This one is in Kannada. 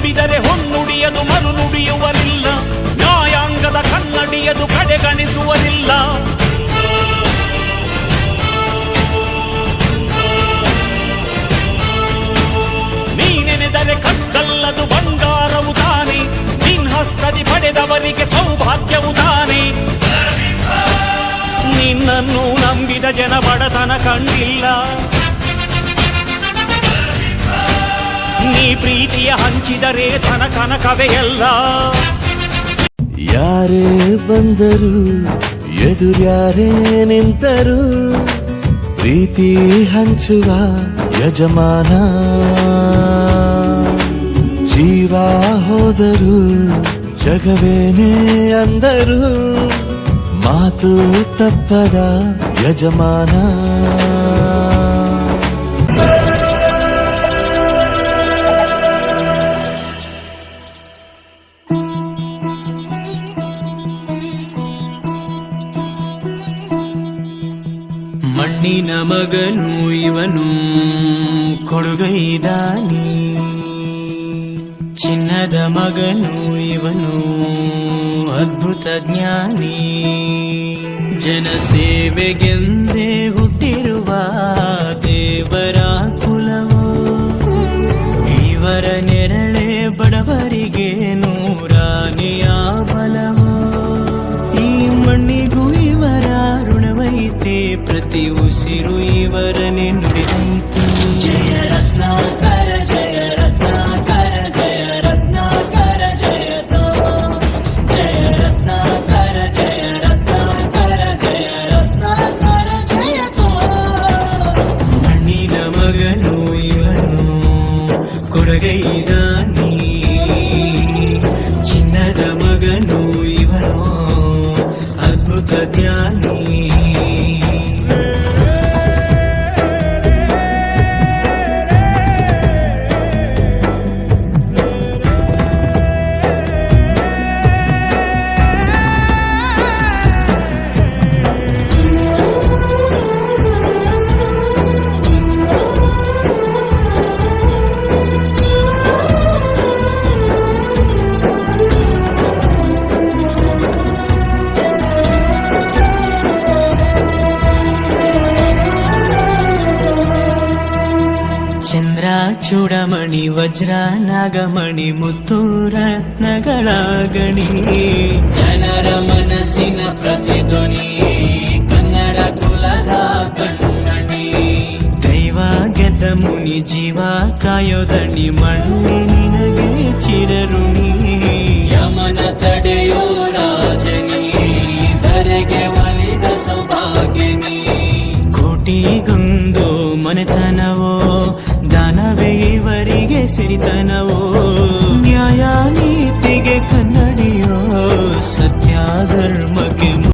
ನುಡಿದರೆ ಹೊನ್ನುಡಿಯದು ಮರು ನುಡಿಯುವರಿಲ್ಲ, ನ್ಯಾಯಾಂಗದ ಕನ್ನಡಿಯದು ಕಡೆಗಣಿಸುವರಿಲ್ಲ. ನೀನೆನೆದರೆ ಕಕ್ಕಲ್ಲದು ಬಂಗಾರವು ತಾನೆ, ನಿನ್ಹಸ್ತದಿ ಪಡೆದವರಿಗೆ ಸೌಭಾಗ್ಯವು ತಾನೆ. ನಿನ್ನನ್ನು ನಂಬಿದ ಜನ ಬಡತನ ಕಂಡಿಲ್ಲ, ನೀ ಪ್ರೀತಿಯ ಹಂಚಿದರೆ ಧನ ಕನಕವೇ ಎಲ್ಲ. ಯಾರೇ ಬಂದರು ಎದುರ್ಯಾರೇ ನಿಂತರು, ಪ್ರೀತಿ ಹಂಚುವ ಯಜಮಾನ. ಜೀವ ಹೋದರು ಜಗವೇನೇ ಅಂದರು, ಮಾತು ತಪ್ಪದ ಯಜಮಾನ. ಮಣ್ಣಿನ ಮಗನು ಇವನು ಕೊಡುಗೈದಾನಿ, ಚಿನ್ನದ ಮಗನು ಇವನು ಅದ್ಭುತ ಜ್ಞಾನಿ. ಜನಸೇವೆಗೆಂದೇ ಹುಟ್ಟಿರುವ ದೇವರ ಕುಲವೋ, ಇವರ ನೆರಳೆ ಬಡವರಿಗೆ ನೂರಾನೆಯ ಬಲವೋ. ಈ ಮಣ್ಣಿಗೂ ಇವರ ಋಣವೈತೆ, ಪ್ರತಿ ಉಸಿರು ಇವರನೆ ನುಡಿದೈತೆ. ಜಯ ರತ್ನಾಕರ ಜಯ ರತ್ನಾಕರ ಜಯ ರತ್ನಾಕರ ಜಯತೋ, ಜಯ ರತ್ನಾಕರ ಜಯ ರತ್ನಾಕರ ಜಯ ರತ್ನಾಕರ ಜಯತೋ. ಮಣ್ಣಿನ ಮಗನು ಇವನು ಕೊಡುಗೈದಾನಿ, ಚಿನ್ನದ ಮಗನು ಇವನು ಅದ್ಭುತ ಜ್ಞಾನಿ. ಚೂಡಮಣಿ ವಜ್ರ ನಾಗಮಣಿ ಮುತ್ತು ರತ್ನಗಳ ಗಣಿ, ಜನರ ಮನಸ್ಸಿನ ಪ್ರತಿಧ್ವನಿ ಕನ್ನಡ ಕುಲದ ಕಣ್ಣಣಿ. ದೈವ ಗೆದ್ದ ಮುನಿ ಜೀವ ಕಾಯೋದಣಿ, ಮಣ್ಣಿ ನಿನಗೆ ಚಿರಋಣಿ. ಯಮನ ತಡೆಯೋ ರಾಜನಿ, ಧರೆಗೆ ಒಲಿದ ಸೌಭಾಗ್ಯನಿ. ಕೋಟಿಗೊಂದು ಮನೆತನವೋ, ದಾನವೇ ಇವರಿಗೆ ಸಿರಿತನವೋ.